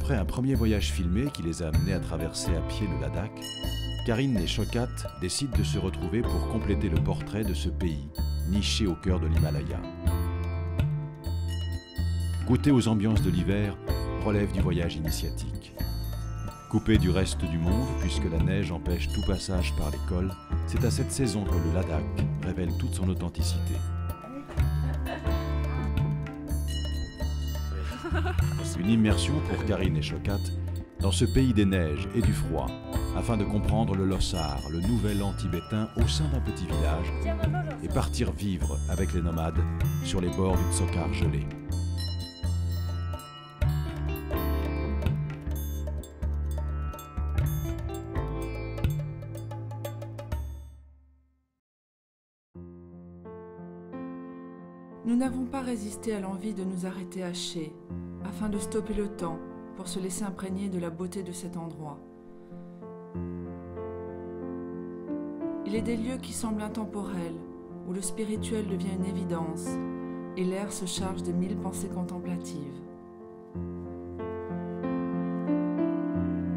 Après un premier voyage filmé qui les a amenés à traverser à pied le Ladakh, Karine et Shaukat décident de se retrouver pour compléter le portrait de ce pays, niché au cœur de l'Himalaya. Goûter aux ambiances de l'hiver relève du voyage initiatique. Coupé du reste du monde, puisque la neige empêche tout passage par les cols, c'est à cette saison que le Ladakh révèle toute son authenticité. Une immersion pour Karine et Shaukat dans ce pays des neiges et du froid, afin de comprendre le Lossar, le nouvel an tibétain au sein d'un petit village, et partir vivre avec les nomades sur les bords d'une Sokar gelée. Nous n'avons pas résisté à l'envie de nous arrêter à Ché, afin de stopper le temps pour se laisser imprégner de la beauté de cet endroit. Il est des lieux qui semblent intemporels, où le spirituel devient une évidence, et l'air se charge de 1000 pensées contemplatives.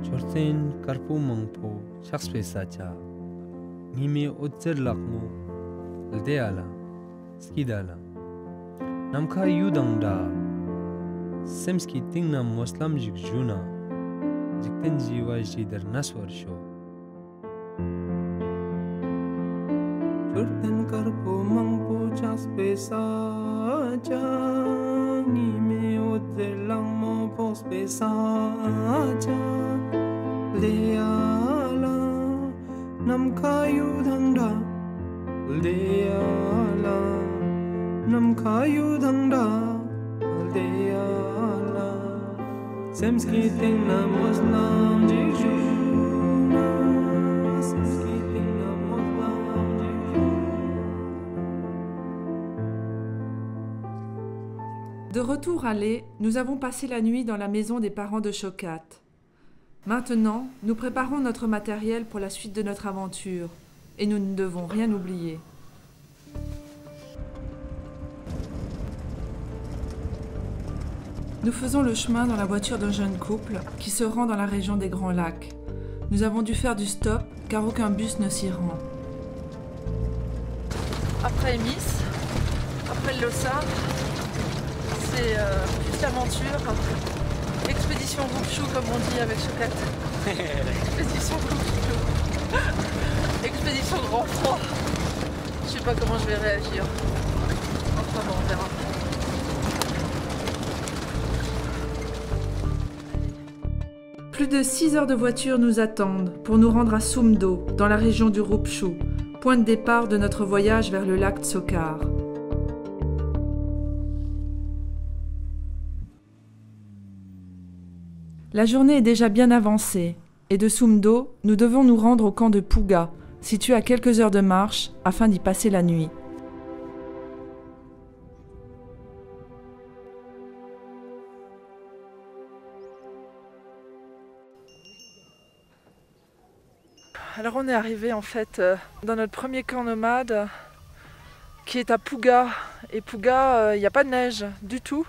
Jorten karpu mangpo shakspesa nime otzer lakmo ldeala skidala namkha yudangda semski tingna muslim juna jikten jiwa jidar naswarsho Jorten karpu mangpo shakspesa nime otzer lakmo pospesa Leala namkayudangda Leala namkayudangda Leala Semski tingna muslim jijuna Semski tingna muslim jijuna. De retour à Lé, nous avons passé la nuit dans la maison des parents de Shaukat. Maintenant, nous préparons notre matériel pour la suite de notre aventure, et nous ne devons rien oublier. Nous faisons le chemin dans la voiture d'un jeune couple qui se rend dans la région des Grands Lacs. Nous avons dû faire du stop car aucun bus ne s'y rend. Après Emis, après le Lossar, c'est plus l'aventure. Expédition Roupchou comme on dit avec Shaukat. Expédition Roupchou. Expédition grand froid. Je sais pas comment je vais réagir. Enfin bon, on verra. Plus de 6 heures de voiture nous attendent pour nous rendre à Sumdo, dans la région du Roupchou, point de départ de notre voyage vers le lac Sokar. La journée est déjà bien avancée, et de Sumdo, nous devons nous rendre au camp de Pouga, situé à quelques heures de marche, afin d'y passer la nuit. Alors on est arrivé en fait dans notre premier camp nomade, qui est à Pouga, et Pouga, il n'y a pas de neige du tout.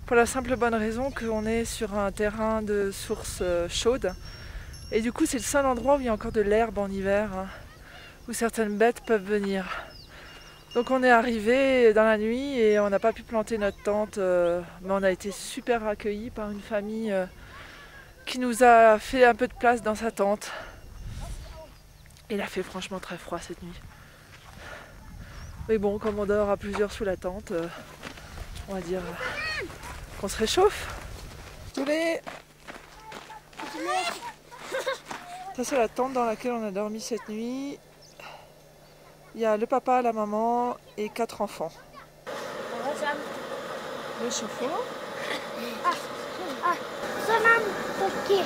Pour la simple bonne raison qu'on est sur un terrain de source chaude. Et du coup, c'est le seul endroit où il y a encore de l'herbe en hiver, hein, où certaines bêtes peuvent venir. Donc on est arrivé dans la nuit et on n'a pas pu planter notre tente, mais on a été super accueillis par une famille qui nous a fait un peu de place dans sa tente. Il a fait franchement très froid cette nuit. Mais bon, comme on dort à plusieurs sous la tente, on va dire qu'on se réchauffe. Toulé. Ça c'est la tente dans laquelle on a dormi cette nuit. Il y a le papa, la maman et 4 enfants. Le chauffe-eau. Sonam Toki.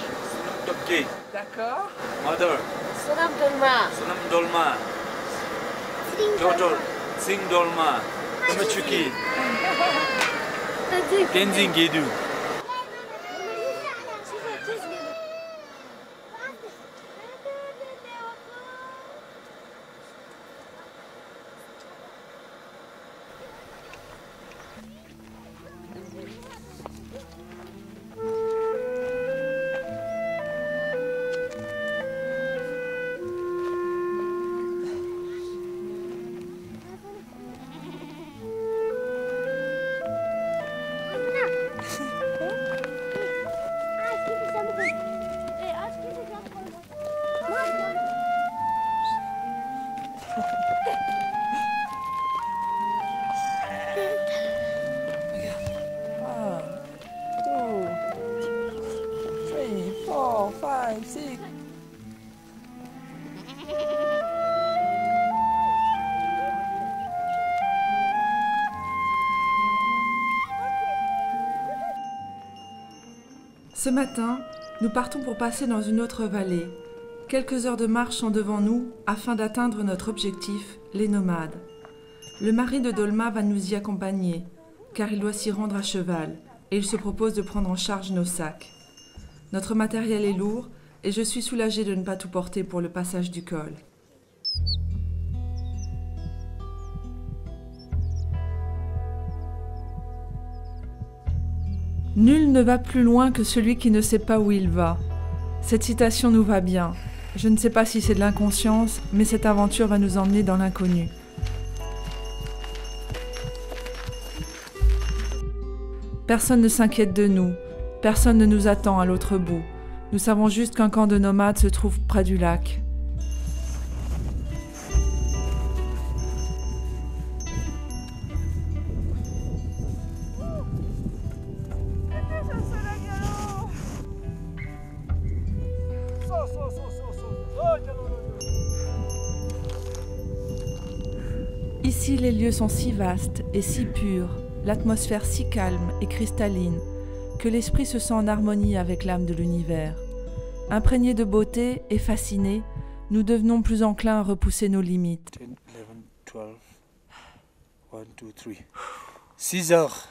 Toki. D'accord. Mother. Sonam Dolma. Sonam Dolma. Jojo. Sing Dolma. Kamachuki. Tenzin Gedu. c'est... Ce matin, nous partons pour passer dans une autre vallée. Quelques heures de marche sont devant nous afin d'atteindre notre objectif, les nomades. Le mari de Dolma va nous y accompagner, car il doit s'y rendre à cheval, et il se propose de prendre en charge nos sacs. Notre matériel est lourd, et je suis soulagée de ne pas tout porter pour le passage du col. Nul ne va plus loin que celui qui ne sait pas où il va. Cette citation nous va bien. Je ne sais pas si c'est de l'inconscience, mais cette aventure va nous emmener dans l'inconnu. Personne ne s'inquiète de nous. Personne ne nous attend à l'autre bout. Nous savons juste qu'un camp de nomades se trouve près du lac. Ici, les lieux sont si vastes et si purs, l'atmosphère si calme et cristalline, que l'esprit se sent en harmonie avec l'âme de l'univers. Imprégnés de beauté et fascinés, nous devenons plus enclins à repousser nos limites. 10, 11, 12, 1, 2, 3. 6 heures.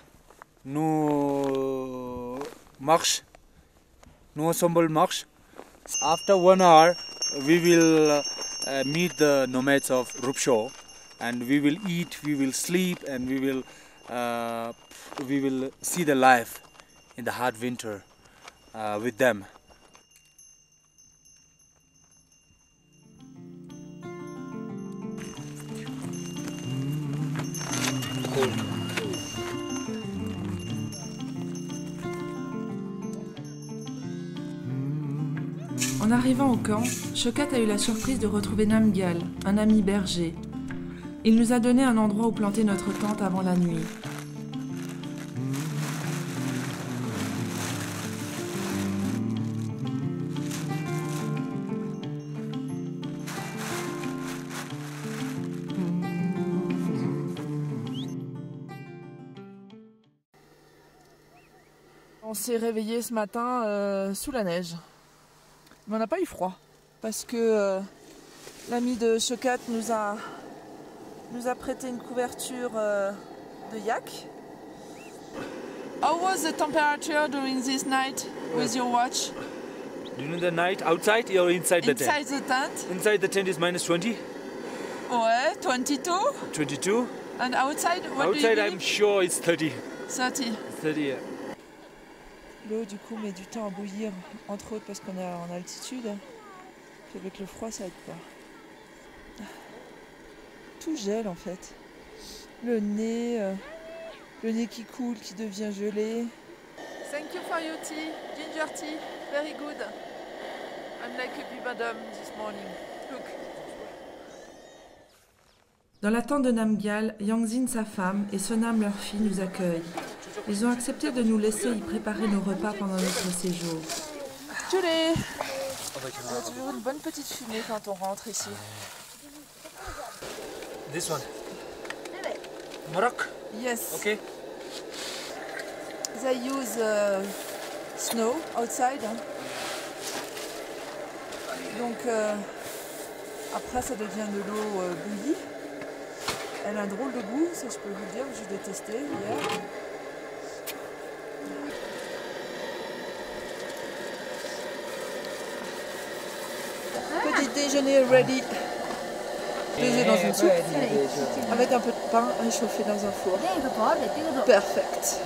Nous marche. Nous ensemble marche. After 1 hour, we will meet the nomads of Rupshaw, and we will eat, we will sleep, and we will see the life in the hard winter with them. En arrivant au camp, Chocat a eu la surprise de retrouver Namgyal, un ami berger. Il nous a donné un endroit où planter notre tente avant la nuit. On s'est réveillé ce matin sous la neige. Mais on n'a pas eu froid parce que l'ami de Chocat nous a prêté une couverture de yak. How was the temperature during this night with your watch? During the night, outside or inside the tent? Inside the tent? Inside the tent is minus 20. Ouais, 22. 22. And outside, what Outside, do you I'm sure it's 30. 30. 30, yeah. L'eau du coup met du temps à bouillir, entre autres parce qu'on est en altitude. Puis avec le froid ça aide pas. Tout gèle en fait. Le nez qui coule, qui devient gelé. Thank you for your tea, ginger tea, very good. I'm like a bee madam this morning. Look. Dans la tente de Namgyal, Yangzin, sa femme, et Sonam, leur fille, nous accueillent. Ils ont accepté de nous laisser y préparer nos repas pendant notre séjour. Julie, on a toujours une bonne petite fumée quand on rentre ici. This one. Morocco? Yes. Okay. They use snow outside. Donc après ça devient de l'eau bouillie. Elle a un drôle de goût, ça je peux vous le dire, je l'ai testé hier. Petit déjeuner ready. Pesé dans une soupe avec un peu de pain réchauffé dans un four. Perfect.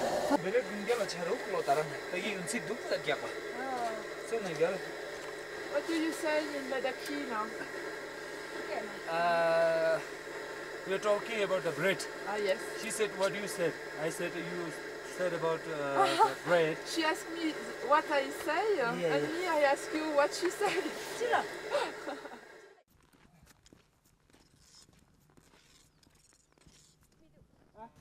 What do you say in Ladakhi now? We are talking about the bread. Ah yes. She said what you said. I said you said about the bread. She asked me what I say, and me I ask you what she said.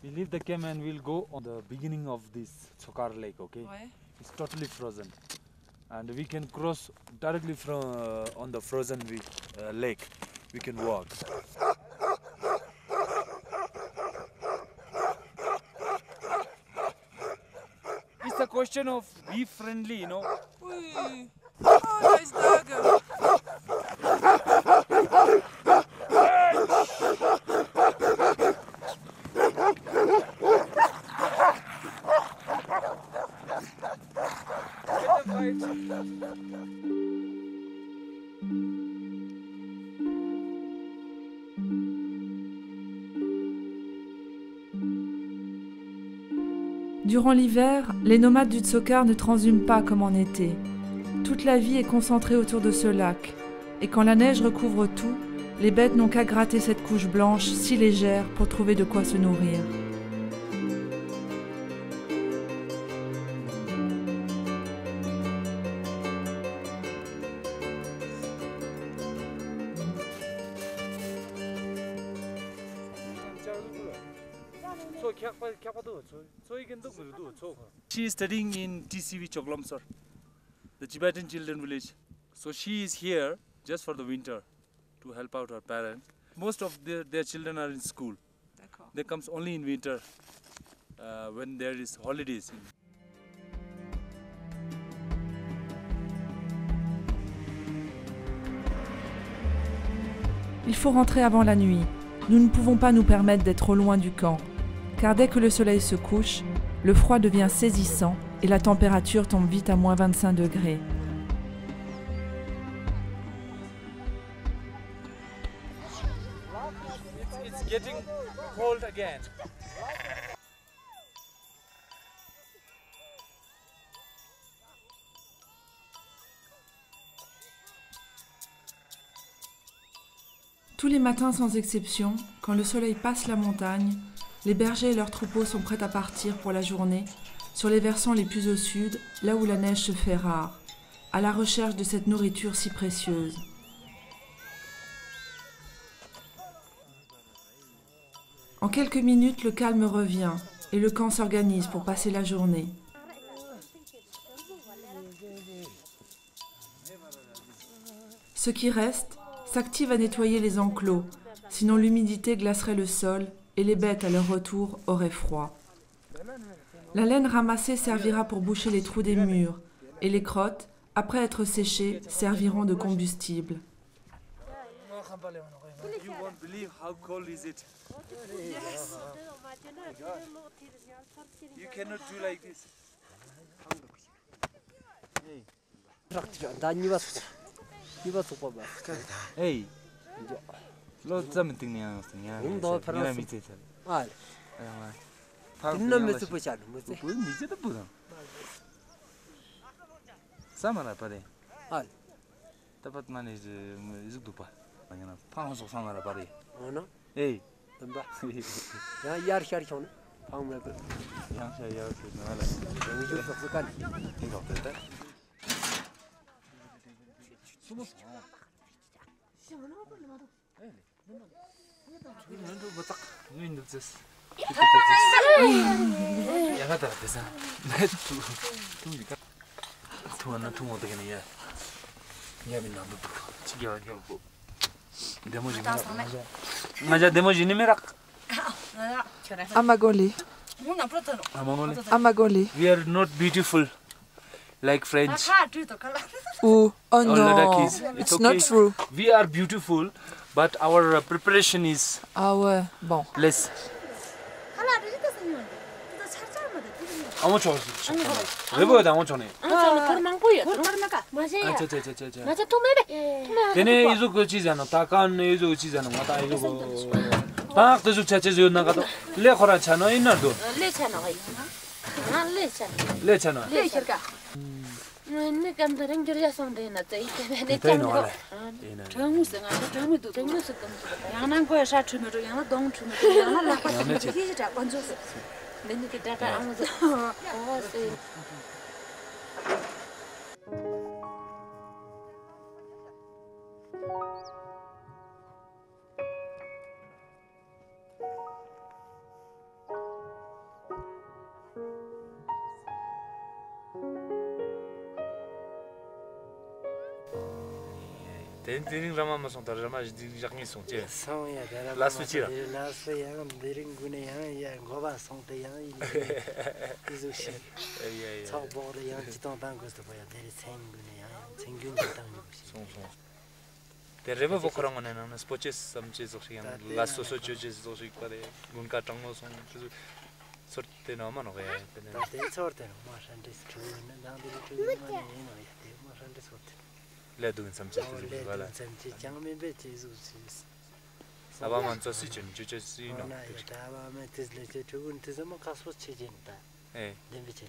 We leave the camp and we'll go on the beginning of this Sokar lake, okay? Ouais. It's totally frozen. and we can cross directly from on the frozen lake. We can walk. It's a question of be friendly, you know. Oei. Oh, daar is duigen. Durant l'hiver, les nomades du Tsokar ne transhument pas comme en été. Toute la vie est concentrée autour de ce lac, et quand la neige recouvre tout, les bêtes n'ont qu'à gratter cette couche blanche si légère pour trouver de quoi se nourrir. She is studying in TCV Choklamsar, the Tibetan children village. So she is here just for the winter to help out her parents. Most of their children are in school. They come only in winter when there is holidays. Il faut rentrer avant la nuit. Nous ne pouvons pas nous permettre d'être trop loin du camp, car dès que le soleil se couche, le froid devient saisissant et la température tombe vite à moins 25 degrés. It's getting cold again. Tous les matins sans exception, quand le soleil passe la montagne, les bergers et leurs troupeaux sont prêts à partir pour la journée sur les versants les plus au sud, là où la neige se fait rare, à la recherche de cette nourriture si précieuse. En quelques minutes, le calme revient et le camp s'organise pour passer la journée. Ceux qui restent s'activent à nettoyer les enclos, sinon l'humidité glacerait le sol et les bêtes à leur retour auraient froid. La laine ramassée servira pour boucher les trous des murs et les crottes, après être séchées, serviront de combustible. You won't believe how cold is it. Yes. You cannot do like this. Hey. Lo zaman tingnya mestinya. Ndo Ngira mite chal. 아, Phang dinna mesu pucha no muse. Pui mite da puda. Samara pare. Al. Tapat mane izuk dupa. Mangana phang so samara pare. Ono? Hey. Damba. Ya yar shar chona. Phang me. Yang saya ya tu nala. Ngi ju so kan. Igo teta. Amagoli. Amagoli. We are not beautiful like French. Ooh. Oh Or no. Ladakis. It's It's not okay. true. We are beautiful, but our preparation is Ah ouais. Bon. less. 아무 저. 왜 보여다 아무 전에. 저. 걔네 이거 그 치잖아. 다간 이거 치잖아. 맞다 이거 뭐. 딱 그저 자체죠 나가도 레코라잖아 이날도. 레잖아. Dering rama sont rama jarni sont tiens. Sans ya dara. La suchira. La suya dering gune ya goba song te ya izu shi. Cha bo de ya ji tong tang ko sto ya deri seng gune ya seng gun tang ni. Son. Terreba vokrang ne na spoches samche zoxian. La soso choches zoxi pare gunka tango son sorte no mano ga. Ta te sorte no ma shan dis tru na dang di tru ma ne no ya te ma shan dis sorte. Le dun samche voilà. Samche jang me be chi zu chi. Aba man so si chen chuche si no. Na ya ta ba me tis le che tru gun tis ma kas chi jin ta. Den bi che.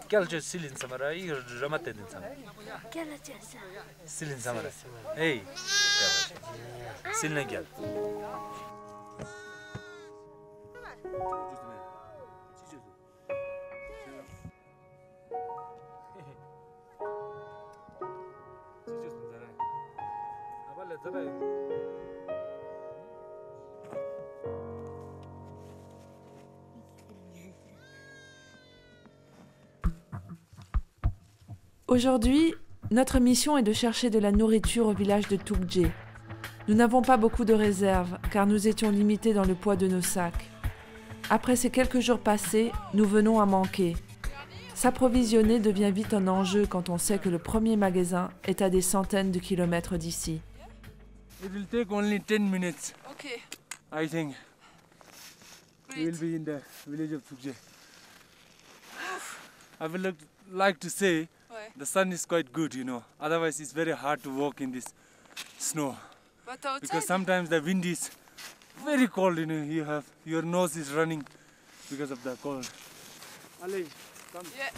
Quel jeu silin samara i ramate din sam. Quelle est ça? Silin samara. Hey. Silin gel. Aujourd'hui, notre mission est de chercher de la nourriture au village de Tukje. Nous n'avons pas beaucoup de réserves car nous étions limités dans le poids de nos sacs. Après ces quelques jours passés, nous venons à manquer. S'approvisionner devient vite un enjeu quand on sait que le premier magasin est à des centaines de kilomètres d'ici. It will take only 10 minutes. Okay. I think we will be in the village of Tukje. I would like to say the sun is quite good, you know. Otherwise, it's very hard to walk in this snow But outside, because sometimes the wind is very cold. You know, your nose is running because of the cold. Ali, come. yeah.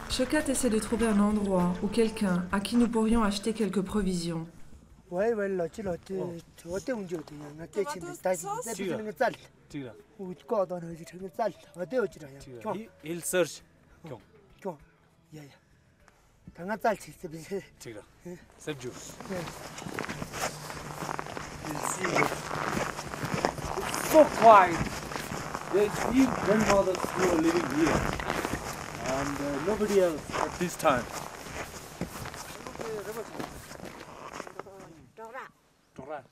Shokat essaie de trouver un endroit ou quelqu'un à qui nous pourrions acheter quelques provisions. Ouais, ouais, là, tu l'as, tu as un jour, tu as un kitchen, tu as un salt. Tigra. Ou tu as un salt. He'll search. Quoi? Ya, ya. Tu as un salt, c'est bien. Tigra. Sabju. It's so quiet. There's three grandmothers who are living here, and nobody else at this time. Tora.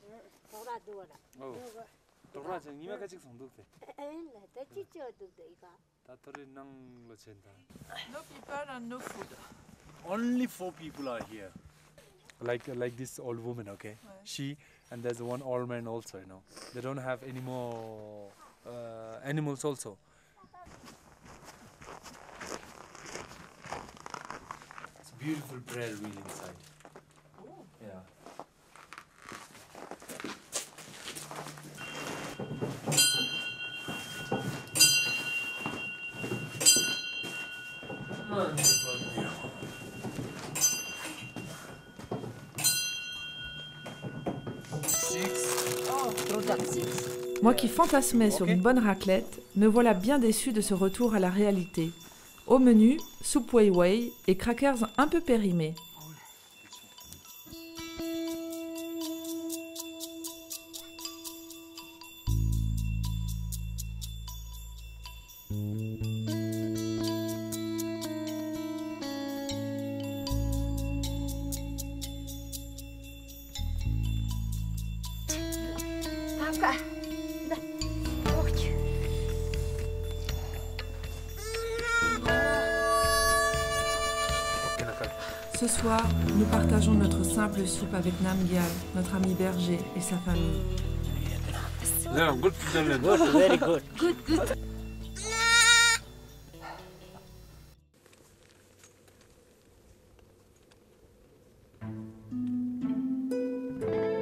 Oh. Tora 저 이마가 직 성도대. 다 찢어도 돼 이거. 다터리 낭로 첸다. No people and no food. Only 4 people are here. Like this old woman, okay? She and there's one old man also, you know. They don't have any more animals also. It's a beautiful prayer wheel inside. Yeah. Moi qui fantasmais sur une bonne raclette, me voilà bien déçu de ce retour à la réalité. Au menu, soupe wei wei et crackers un peu périmés. Papa. Ce soir, nous partageons notre simple soupe avec Namgyal, notre ami berger et sa famille. Yeah, good. Very good.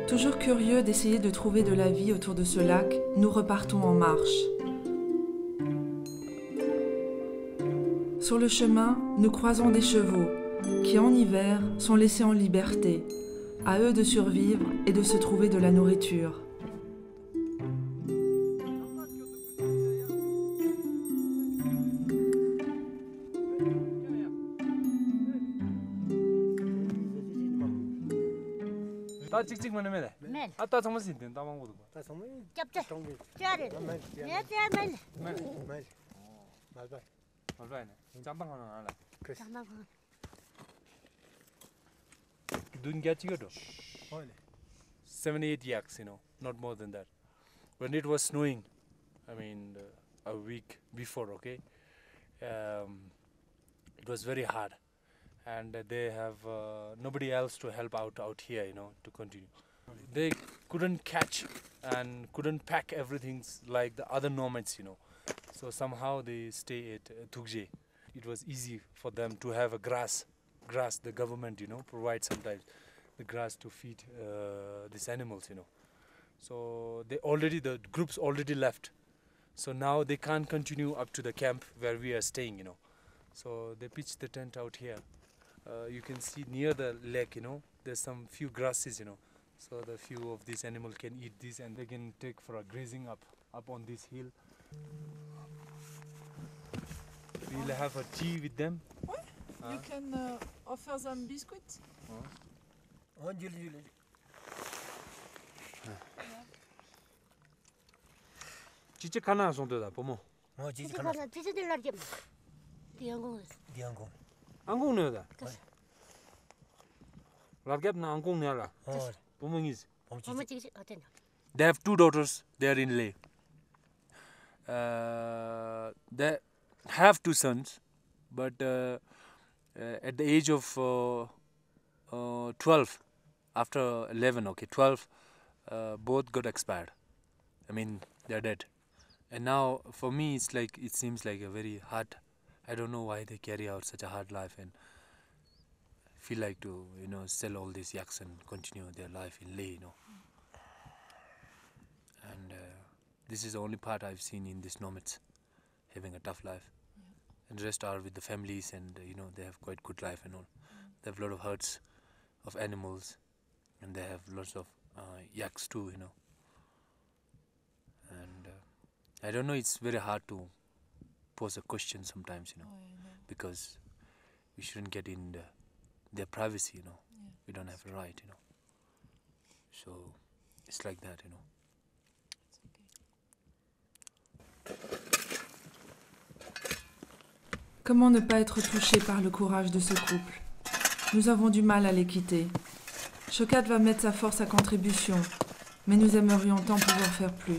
Toujours curieux d'essayer de trouver de la vie autour de ce lac, nous repartons en marche. Sur le chemin, nous croisons des chevaux qui, en hiver, sont laissés en liberté. À eux de survivre et de se trouver de la nourriture. 다 찍찍 만나면 멜. 아따 정말 신든 따방 보도 다 성미 짭짭. 정비 짜리. 멜 네, 멜. 멜 말봐 말바네 짬방 하나 알아 잠깐만. 눈 개치거든 어네 7-8 yaks, not more than that. When it was snowing, I mean a week before, okay, it was very hard, and they have nobody else to help out here, to continue. They couldn't catch and couldn't pack everything like the other nomads, So somehow they stay at Tukje. It was easy for them to have a grass. The government, provides sometimes the grass to feed these animals, So the groups already left. So now they can't continue up to the camp where we are staying, So they pitched the tent out here. You can see near the lake, there's some few grasses, So the few of these animals can eat these and they can take for a grazing up on this hill. We'll have a tea with them. You can offer them biscuits. 줄리 Chiche kana sondoda pomo. 지지 이제 가나 가서 뒤져들 날게. 대한공에서. 디안고 Angong neoda. 그래서. Largap na angong neala. 어 Pomongis. 범치 어머 지금 어땠냐? They have 2 daughters. They are in Leh. They have 2 sons, but at the age of 12, after 11, 12, both got expired. I mean, they're dead. And now, for me, it seems like a very hard. I don't know why they carry out such a hard life and feel like to, sell all these yaks and continue their life in Leh, And this is the only part I've seen in these nomads having a tough life. And the rest are with the families and, they have quite good life and all. They have a lot of herds of animals and they have lots of yaks too, And I don't know, it's very hard to pose a question sometimes, because we shouldn't get in their privacy, We don't have a right, So it's like that, Comment ne pas être touché par le courage de ce couple? Nous avons du mal à les quitter. Shokat va mettre sa force à contribution, mais nous aimerions tant pouvoir faire plus.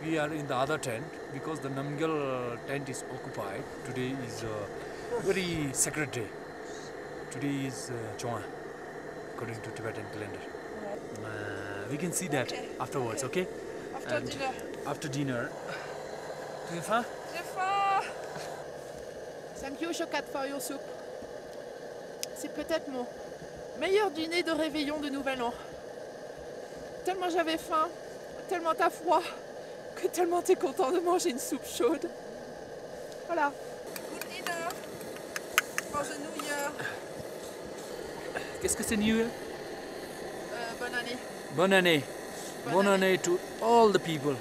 We are in the other tent because the Namgyal tent is occupied. Today is a very sacred day. Today is Chonga, according to Tibetan calendar. We can see that afterwards, okay? After And dinner. After dinner. Tu as faim? J'ai faim. Thank you, Shokat, for your soup. C'est peut-être mon meilleur dîner de réveillon de Nouvel An. Tellement j'avais faim, tellement t'as froid, que tellement t'es content de manger une soupe chaude. Voilà. Good dinner for the New Year. Qu'est-ce que c'est New Year? Bonne année. Bonne année. Bonne année to all the people.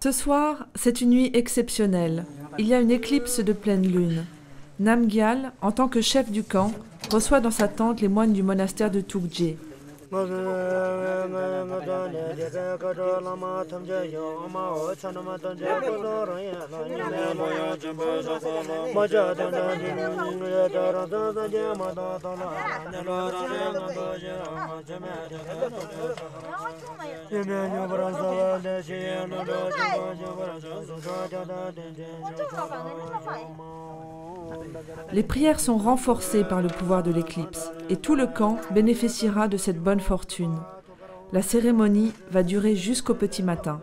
Ce soir, c'est une nuit exceptionnelle. Il y a une éclipse de pleine lune. Namgyal, en tant que chef du camp, reçoit dans sa tente les moines du monastère de Tukje. Les prières sont renforcées par le pouvoir de l'éclipse et tout le camp bénéficiera de cette bonne fortune. La cérémonie va durer jusqu'au petit matin.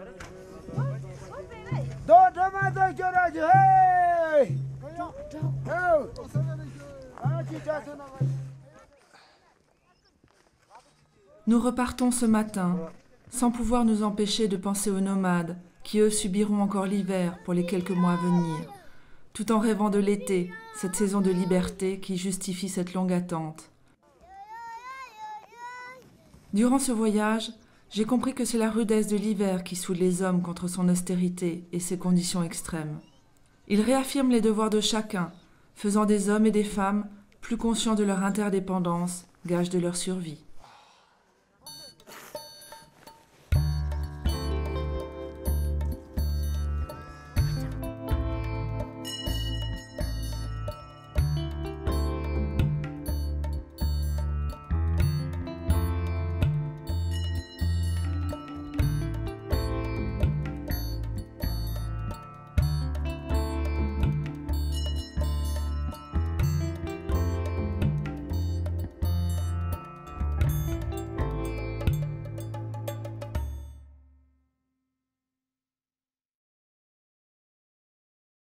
Nous repartons ce matin, sans pouvoir nous empêcher de penser aux nomades, qui eux subiront encore l'hiver pour les quelques mois à venir, tout en rêvant de l'été, cette saison de liberté qui justifie cette longue attente. Durant ce voyage, j'ai compris que c'est la rudesse de l'hiver qui soude les hommes contre son austérité et ses conditions extrêmes. Il réaffirme les devoirs de chacun, faisant des hommes et des femmes plus conscients de leur interdépendance, gage de leur survie.